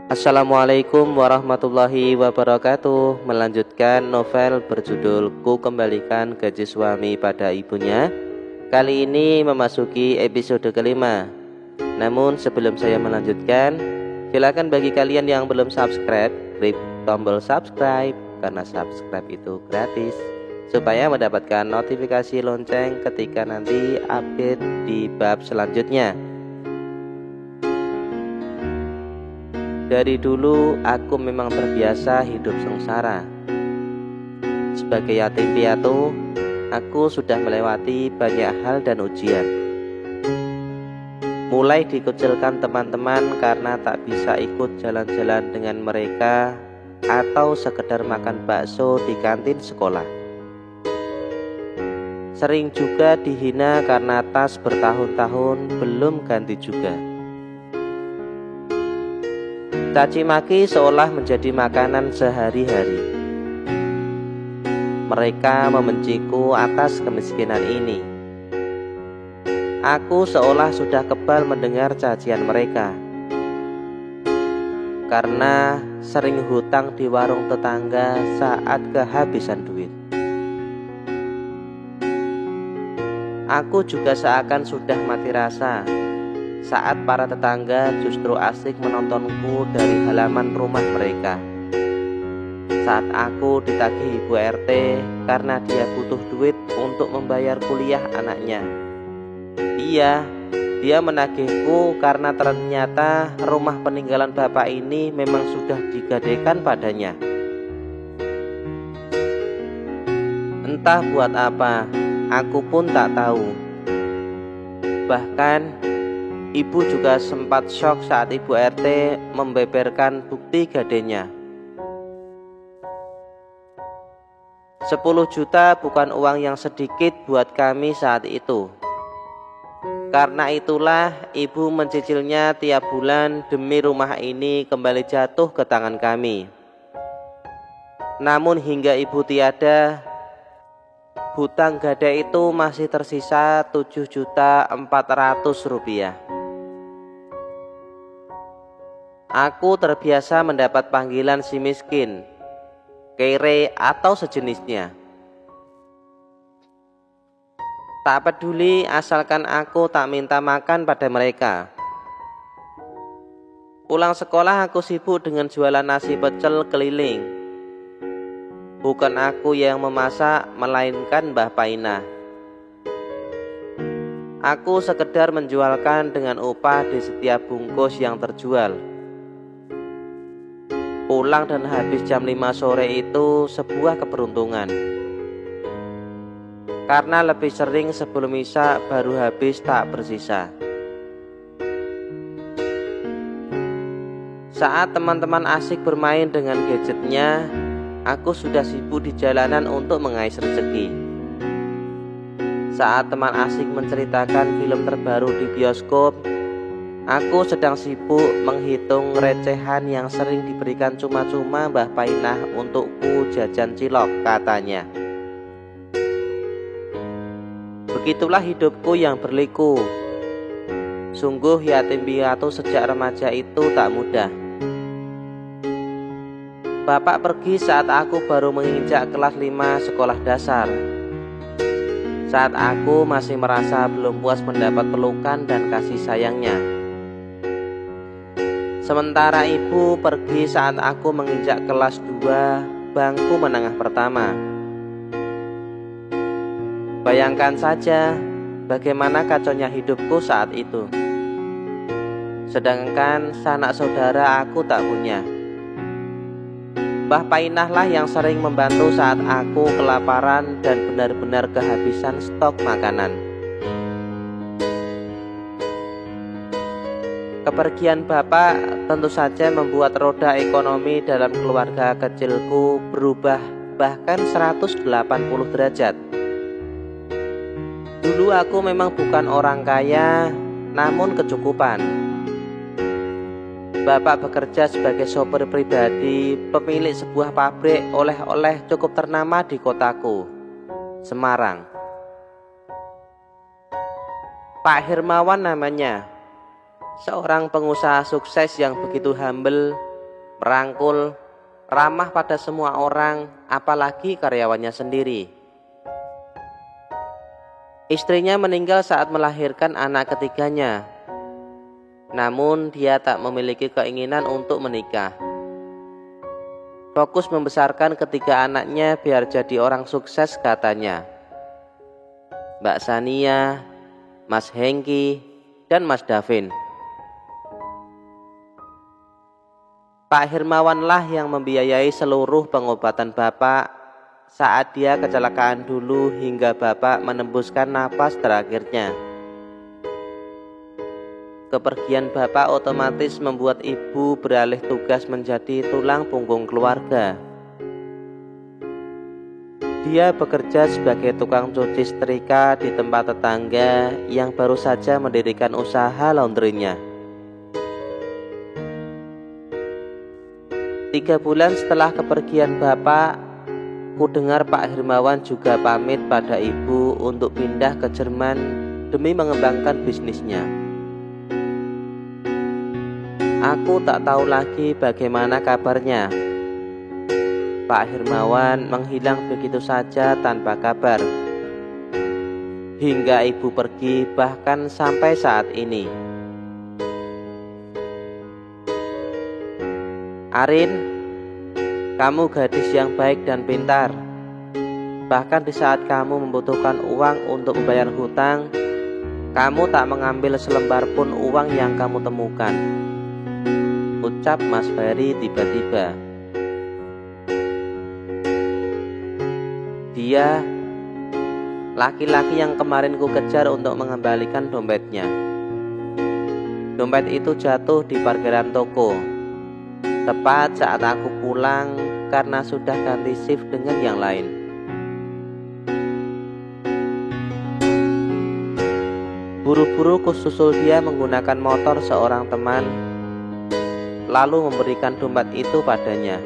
Assalamualaikum warahmatullahi wabarakatuh. Melanjutkan novel berjudul Ku Kembalikan Gaji Suami pada Ibunya. Kali ini memasuki episode kelima. Namun sebelum saya melanjutkan, silakan bagi kalian yang belum subscribe, klik tombol subscribe karena subscribe itu gratis, supaya mendapatkan notifikasi lonceng ketika nanti update di bab selanjutnya. Dari dulu aku memang terbiasa hidup sengsara. Sebagai yatim piatu, aku sudah melewati banyak hal dan ujian. Mulai dikucilkan teman-teman karena tak bisa ikut jalan-jalan dengan mereka atau sekedar makan bakso di kantin sekolah. Sering juga dihina karena tas bertahun-tahun belum ganti juga. Caci maki seolah menjadi makanan sehari-hari. Mereka membenciku atas kemiskinan ini. Aku seolah sudah kebal mendengar cacian mereka, karena sering hutang di warung tetangga saat kehabisan duit. Aku juga seakan sudah mati rasa saat para tetangga justru asik menontonku dari halaman rumah mereka. Saat aku ditagih ibu RT karena dia butuh duit untuk membayar kuliah anaknya. Iya, dia menagihku karena ternyata rumah peninggalan bapak ini memang sudah digadaikan padanya. Entah buat apa, aku pun tak tahu. Bahkan ibu juga sempat syok saat ibu RT membeberkan bukti gadenya. 10 juta bukan uang yang sedikit buat kami saat itu. Karena itulah ibu mencicilnya tiap bulan demi rumah ini kembali jatuh ke tangan kami. Namun hingga ibu tiada, hutang gada itu masih tersisa 7.400.000 rupiah. Aku terbiasa mendapat panggilan si miskin, kere atau sejenisnya. Tak peduli asalkan aku tak minta makan pada mereka. Pulang sekolah aku sibuk dengan jualan nasi pecel keliling. Bukan aku yang memasak, melainkan Mbah Painah. Aku sekedar menjualkan dengan upah di setiap bungkus yang terjual. Pulang dan habis jam 5 sore itu sebuah keberuntungan. Karena lebih sering sebelum isya baru habis tak bersisa. Saat teman-teman asik bermain dengan gadgetnya, aku sudah sibuk di jalanan untuk mengais rezeki. Saat teman asik menceritakan film terbaru di bioskop, aku sedang sibuk menghitung recehan yang sering diberikan cuma-cuma Mbah Painah untukku jajan cilok, katanya. Begitulah hidupku yang berliku. Sungguh yatim piatu sejak remaja itu tak mudah. Bapak pergi saat aku baru menginjak kelas 5 sekolah dasar. Saat aku masih merasa belum puas mendapat pelukan dan kasih sayangnya. Sementara ibu pergi saat aku menginjak kelas 2 bangku menengah pertama. Bayangkan saja bagaimana kacaunya hidupku saat itu. Sedangkan sanak saudara aku tak punya. Mbah Painah lah yang sering membantu saat aku kelaparan dan benar-benar kehabisan stok makanan. Kepergian bapak tentu saja membuat roda ekonomi dalam keluarga kecilku berubah bahkan 180 derajat. Dulu aku memang bukan orang kaya, namun kecukupan. Bapak bekerja sebagai sopir pribadi, pemilik sebuah pabrik oleh-oleh cukup ternama di kotaku, Semarang. Pak Hermawan namanya. Seorang pengusaha sukses yang begitu humble perangkul, ramah pada semua orang, apalagi karyawannya sendiri. Istrinya meninggal saat melahirkan anak ketiganya. Namun dia tak memiliki keinginan untuk menikah. Fokus membesarkan ketiga anaknya biar jadi orang sukses katanya. Mbak Sania, Mas Hengki, dan Mas Davin. Pak Hirmawanlah yang membiayai seluruh pengobatan Bapak saat dia kecelakaan dulu hingga Bapak menembuskan napas terakhirnya. Kepergian Bapak otomatis membuat Ibu beralih tugas menjadi tulang punggung keluarga. Dia bekerja sebagai tukang cuci setrika di tempat tetangga yang baru saja mendirikan usaha laundrynya. 3 bulan setelah kepergian Bapak, ku dengar Pak Hirmawan juga pamit pada Ibu untuk pindah ke Jerman demi mengembangkan bisnisnya. Aku tak tahu lagi bagaimana kabarnya. Pak Hirmawan menghilang begitu saja tanpa kabar. Hingga Ibu pergi, bahkan sampai saat ini. Arin, kamu gadis yang baik dan pintar. Bahkan di saat kamu membutuhkan uang untuk membayar hutang, kamu tak mengambil selembar pun uang yang kamu temukan, ucap Mas Ferry tiba-tiba. Dia laki-laki yang kemarin ku kejar untuk mengembalikan dompetnya. Dompet itu jatuh di parkiran toko, tepat saat aku pulang karena sudah ganti shift dengan yang lain. Buru-buru ku susul dia menggunakan motor seorang teman, lalu memberikan dompet itu padanya.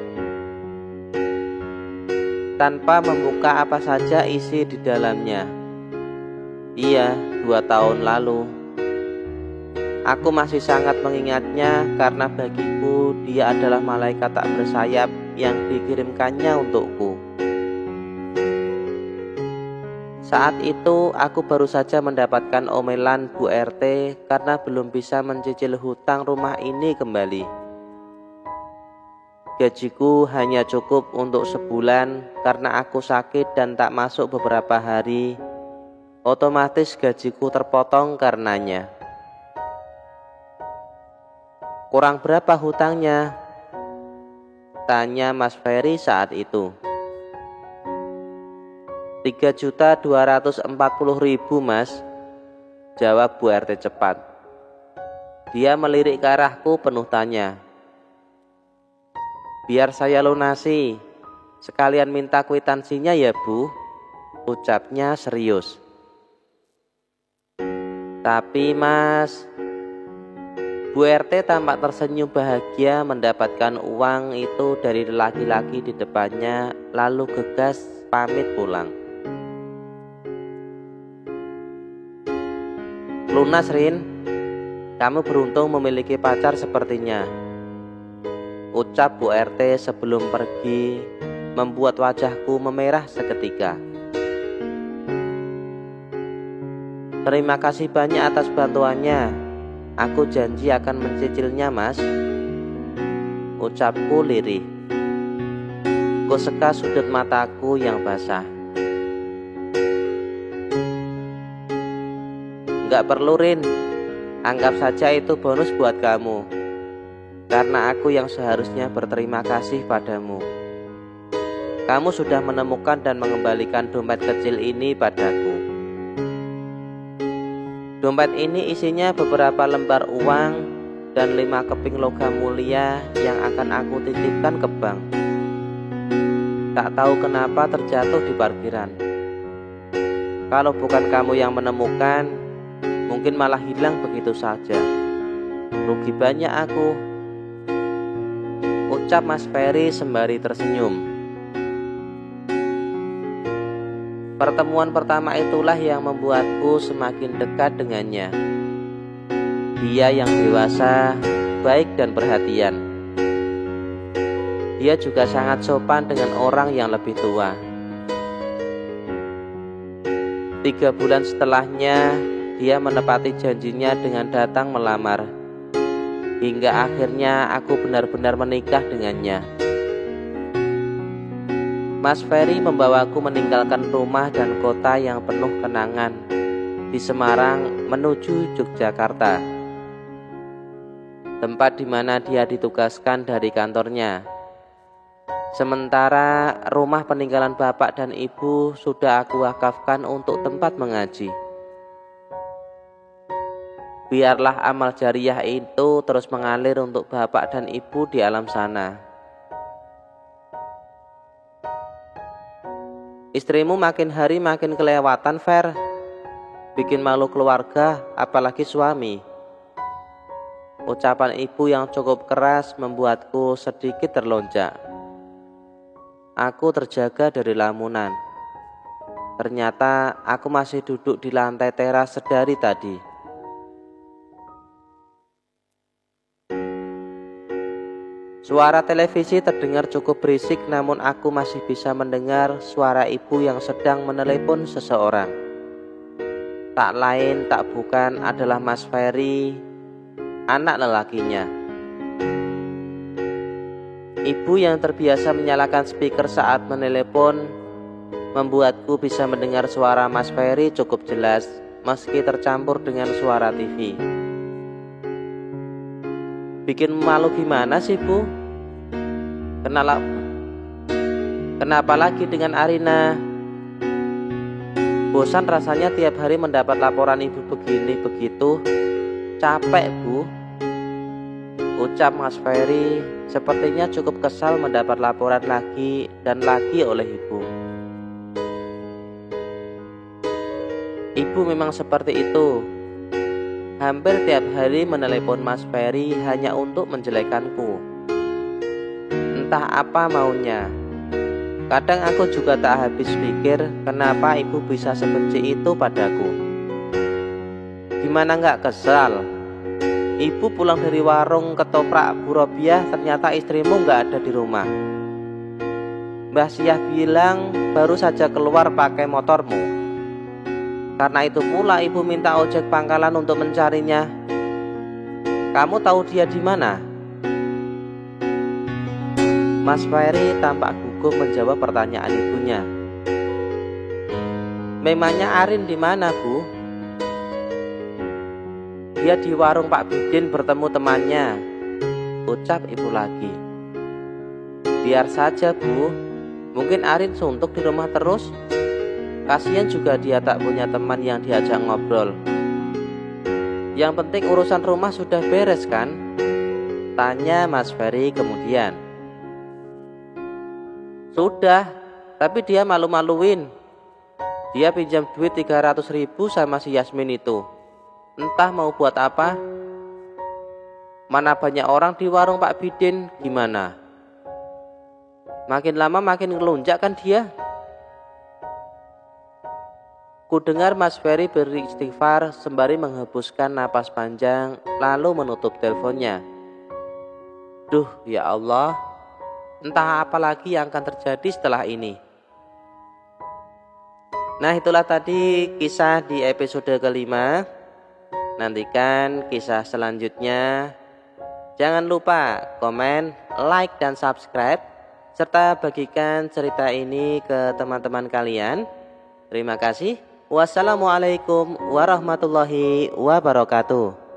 Tanpa membuka apa saja isi di dalamnya. Iya, 2 tahun lalu. Aku masih sangat mengingatnya karena bagiku dia adalah malaikat tak bersayap yang dikirimkannya untukku. Saat itu aku baru saja mendapatkan omelan Bu RT karena belum bisa mencicil hutang rumah ini kembali. Gajiku hanya cukup untuk sebulan karena aku sakit dan tak masuk beberapa hari. Otomatis gajiku terpotong karenanya. Kurang berapa hutangnya? Tanya Mas Ferry saat itu. 3.240.000 Mas, jawab Bu RT cepat. Dia melirik ke arahku penuh tanya. Biar saya lunasi, sekalian minta kwitansinya ya Bu, ucapnya serius. Tapi Mas, Bu RT tampak tersenyum bahagia mendapatkan uang itu dari laki-laki di depannya, lalu gegas pamit pulang. Lunas Rin, kamu beruntung memiliki pacar sepertinya, ucap Bu RT sebelum pergi, membuat wajahku memerah seketika. Terima kasih banyak atas bantuannya. Aku janji akan mencicilnya Mas, ucapku lirih. Kuseka sudut mataku yang basah. Enggak perlu Rin, anggap saja itu bonus buat kamu, karena aku yang seharusnya berterima kasih padamu. Kamu sudah menemukan dan mengembalikan dompet kecil ini padaku. Dompet ini isinya beberapa lembar uang dan 5 keping logam mulia yang akan aku titipkan ke bank. Tak tahu kenapa terjatuh di parkiran. Kalau bukan kamu yang menemukan, mungkin malah hilang begitu saja. Rugi banyak aku, ucap Mas Ferry sembari tersenyum. Pertemuan pertama itulah yang membuatku semakin dekat dengannya. Dia yang dewasa, baik dan perhatian. Dia juga sangat sopan dengan orang yang lebih tua. 3 bulan setelahnya, dia menepati janjinya dengan datang melamar. Hingga akhirnya aku benar-benar menikah dengannya. Mas Ferry membawaku meninggalkan rumah dan kota yang penuh kenangan di Semarang menuju Yogyakarta, tempat di mana dia ditugaskan dari kantornya. Sementara rumah peninggalan bapak dan ibu sudah aku wakafkan untuk tempat mengaji. Biarlah amal jariah itu terus mengalir untuk bapak dan ibu di alam sana. Istrimu makin hari makin kelewatan, Fer. Bikin malu keluarga, apalagi suami. Ucapan ibu yang cukup keras membuatku sedikit terlonjak. Aku terjaga dari lamunan. Ternyata aku masih duduk di lantai teras sedari tadi. Suara televisi terdengar cukup berisik, namun aku masih bisa mendengar suara ibu yang sedang menelepon seseorang. Tak lain tak bukan adalah Mas Ferry, anak lelakinya. Ibu yang terbiasa menyalakan speaker saat menelepon membuatku bisa mendengar suara Mas Ferry cukup jelas, meski tercampur dengan suara TV. Bikin malu gimana sih, Bu? Kenapa lagi dengan Arina? Bosan rasanya tiap hari mendapat laporan ibu begini begitu. Capek, Bu, ucap Mas Ferry. Sepertinya cukup kesal mendapat laporan lagi dan lagi oleh ibu. Ibu memang seperti itu. Hampir tiap hari menelepon Mas Ferry hanya untuk menjelekkanku. Entah apa maunya. Kadang aku juga tak habis pikir kenapa ibu bisa sebenci itu padaku. Gimana gak kesal? Ibu pulang dari warung ketoprak Bu Robiah, ternyata istrimu gak ada di rumah. Mbah Syah bilang baru saja keluar pakai motormu. Karena itu pula ibu minta ojek pangkalan untuk mencarinya. Kamu tahu dia di mana? Mas Ferry tampak gugup menjawab pertanyaan ibunya. Memangnya Arin di mana, Bu? Dia di warung Pak Bidin bertemu temannya, ucap ibu lagi. Biar saja, Bu. Mungkin Arin suntuk di rumah terus. Kasihan juga dia tak punya teman yang diajak ngobrol. Yang penting urusan rumah sudah beres kan? Tanya Mas Ferry kemudian. Sudah, tapi dia malu-maluin. Dia pinjam duit 300.000 sama si Yasmin itu. Entah mau buat apa. Mana banyak orang di warung Pak Bidin, gimana? Makin lama makin ngelunjak kan dia. Ku dengar Mas Ferry beristighfar sembari menghembuskan napas panjang, lalu menutup teleponnya. Duh, ya Allah. Entah apa lagi yang akan terjadi setelah ini. Nah, itulah tadi kisah di episode kelima. Nantikan kisah selanjutnya. Jangan lupa komen, like, dan subscribe, serta bagikan cerita ini ke teman-teman kalian. Terima kasih. Wassalamualaikum warahmatullahi wabarakatuh.